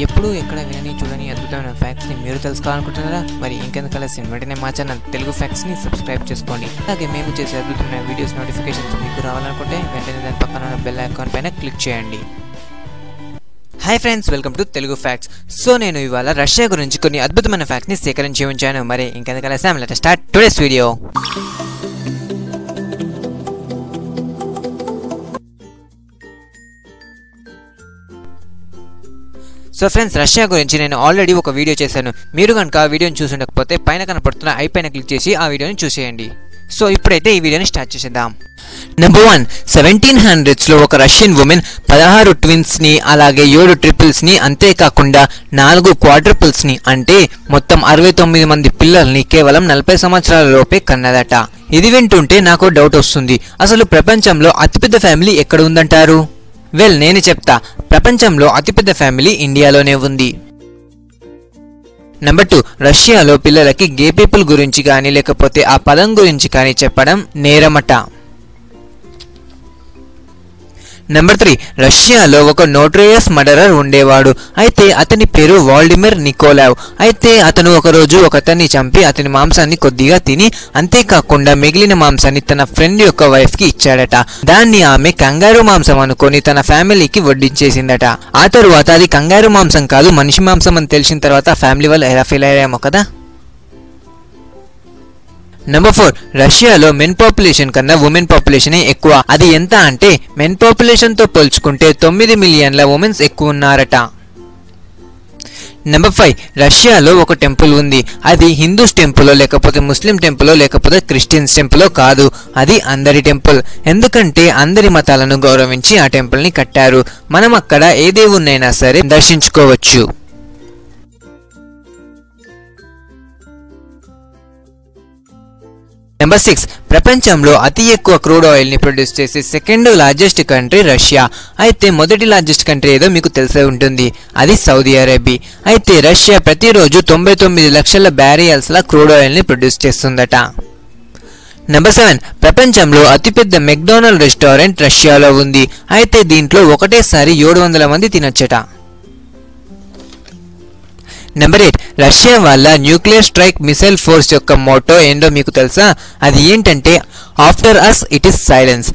ఎప్పుడు ఎక్కడ వినని చూడని అద్భుతమైన ఫ్యాక్ట్స్ని మీరు తెలుసుకోవాలనుకుంటున్నారా? మరి ఇంకెందుకు ఆలస్యం, వెంటనే మా ఛానల్ తెలుగు ఫ్యాక్ట్స్ని సబ్స్క్రైబ్ చేసుకోండి. అలాగే మేము చేసే అద్భుతమైన వీడియోస్ నోటిఫికేషన్స్ మీకు రావాలనుకుంటే వెంటనే దాని పక్కన ఉన్న బెల్ ఐకాన్ పైన క్లిక్ చేయండి. Hi friends, welcome to Telugu facts. So నేను ఇవాళ రష్యా గురించి కొన్ని అద్భుతమైన ఫ్యాక్ట్స్ని సేకరించి ఉంచాను. మరి ఇంకెందుకు ఆలస్యం, let's start today's video. So friends, Russia గురించి నేను ఆల్రెడీ ఒక వీడియో చేశాను. మీరు కనుక ఆ వీడియోని చూసి ఉండకపోతే పైన కనపడుతున్న ఐ పైన క్లిక్ చేసి ఆ వీడియోని చూసేయండి. సో ఇప్పుడైతే ఈ వీడియోని స్టార్ట్ చేసేద్దాం. నెంబర్ 1, 1700s ఒక రష్యన్ ఉమెన్ 16 ట్విన్స్ని అలాగే 7 ట్రిపుల్స్ని అంతేకాకుండా 4 క్వాడ్రపుల్స్ని అంటే మొత్తం 69 మంది పిల్లల్ని కేవలం 40 సంవత్సరాల లోపే కన్నదట. ఇది వింటుంటే నాకు డౌట్ వస్తుంది, అసలు ప్రపంచంలో అతిపెద్ద ఫ్యామిలీ ఎక్కడ ఉందంటారు? వెల్, నేను చెప్తా. ప్రపంచంలో అతిపెద్ద ఫ్యామిలీ ఇండియాలోనే ఉంది. నెంబర్ 2, రష్యాలో పిల్లలకి గే పీపుల్ గురించి కానీ లేకపోతే ఆ పదం గురించి కానీ చెప్పడం నేరమట. నెంబర్ 3, రష్యాలో ఒక నోటోరియస్ మర్డరర్ ఉండేవాడు. అయితే అతని పేరు వాల్డిమిర్ నికోలావ్. అయితే అతను ఒకరోజు ఒకతన్ని చంపి అతని మాంసాన్ని కొద్దిగా తిని అంతేకాకుండా మిగిలిన మాంసాన్ని తన ఫ్రెండ్ యొక్క వైఫ్ కి ఇచ్చాడట. దాన్ని ఆమె కంగారు మాంసం అనుకొని తన ఫ్యామిలీకి వడ్డించేసిందట. ఆ తరువాత అది కంగారు మాంసం కాదు, మనిషి మాంసం అని తెలిసిన తర్వాత ఫ్యామిలీ వాళ్ళు ఎలా ఫీల్ అయ్యారేమో కదా. నెంబర్ 4, రష్యాలో మెన్ పాపులేషన్ కన్నా ఉమెన్ పాపులేషన్ ఎక్కువ. అది ఎంత అంటే మెన్ పాపులేషన్ తో పోల్చుకుంటే 9 మిలియన్ల ఉమెన్స్ ఎక్కువ ఉన్నారట. నెంబర్ 5, రష్యాలో ఒక టెంపుల్ ఉంది. అది హిందూస్ టెంపుల్ లేకపోతే ముస్లిం టెంపుల్ లేకపోతే క్రిస్టియన్స్ టెంపుల్ కాదు, అది అందరి టెంపుల్. ఎందుకంటే అందరి మతాలను గౌరవించి ఆ టెంపుల్ ని కట్టారు. మనం అక్కడ ఏ దేవుణ్ణైనా సరే దర్శించుకోవచ్చు. నెంబర్ 6, ప్రపంచంలో అతి ఎక్కువ క్రూడ్ ఆయిల్ ని ప్రొడ్యూస్ చేసే సెకండ్ లార్జెస్ట్ కంట్రీ రష్యా. అయితే మొదటి లార్జెస్ట్ కంట్రీ ఏదో మీకు తెలిసే ఉంటుంది, అది సౌదీ అరేబియా. అయితే రష్యా ప్రతిరోజు 99 లక్షల బ్యారియల్స్ల క్రూడ్ ఆయిల్ ని ప్రొడ్యూస్ చేస్తుందట. నెంబర్ 7, ప్రపంచంలో అతిపెద్ద మెక్డొనాల్డ్ రెస్టారెంట్ రష్యాలో ఉంది. అయితే దీంట్లో ఒకటేసారి 700 మంది తినొచ్చట. నెంబర్ 8, రష్యా వాళ్ళ న్యూక్లియర్ స్ట్రైక్ మిసైల్ ఫోర్స్ యొక్క మోటో ఏంటో మీకు తెలుసా? అది ఏంటంటే after us it is silence.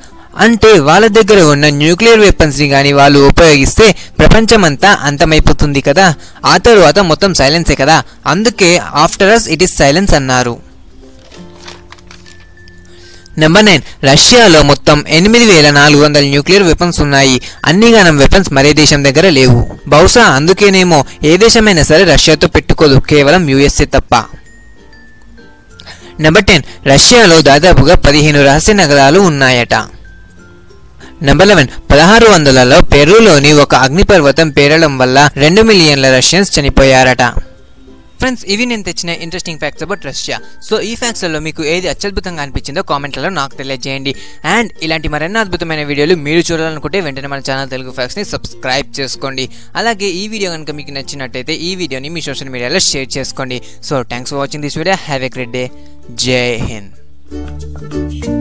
అంటే వాళ్ళ దగ్గర ఉన్న న్యూక్లియర్ వెపన్స్ ని కానీ వాళ్ళు ఉపయోగిస్తే ప్రపంచం అంతా అంతమైపోతుంది కదా, ఆ తరువాత మొత్తం సైలెన్సే కదా, అందుకే after us it is silence అన్నారు. నెంబర్ 9, రష్యాలో మొత్తం 8400 న్యూక్లియర్ వెపన్స్ ఉన్నాయి. అన్నిగానం వెపన్స్ మరే దేశం దగ్గర లేవు. బహుశా అందుకేనేమో ఏ దేశమైనా సరే రష్యాతో పెట్టుకోదు, కేవలం యుఎస్ఏ తప్ప. నెంబర్ 10, రష్యాలో దాదాపుగా 15 రహస్య నగరాలు ఉన్నాయట. నెంబర్ 11, 1600లలో పెరూలోని ఒక అగ్నిపర్వతం పేరడం వల్ల 2 మిలియన్ల రష్యన్స్ చనిపోయారట. ఫ్రెండ్స్, ఇవి నేను తెచ్చిన interesting facts about Russia. So ఈ ఫ్యాక్ట్స్లలో మీకు ఏది అత్యద్భుతంగా అనిపించిందో కామెంట్లలో నాకు తెలియజేయండి. అండ్ ఇలాంటి మరెన్నో అద్భుతమైన వీడియోలు మీరు చూడాలనుకుంటే వెంటనే మన ఛానల్ తెలుగు ఫ్యాక్ట్స్ని సబ్స్క్రైబ్ చేసుకోండి. అలాగే ఈ వీడియో కనుక మీకు నచ్చినట్టయితే ఈ వీడియోని మీ సోషల్ మీడియాలో షేర్ చేసుకోండి. So thanks for watching this video. Have a great day. జై హింద్.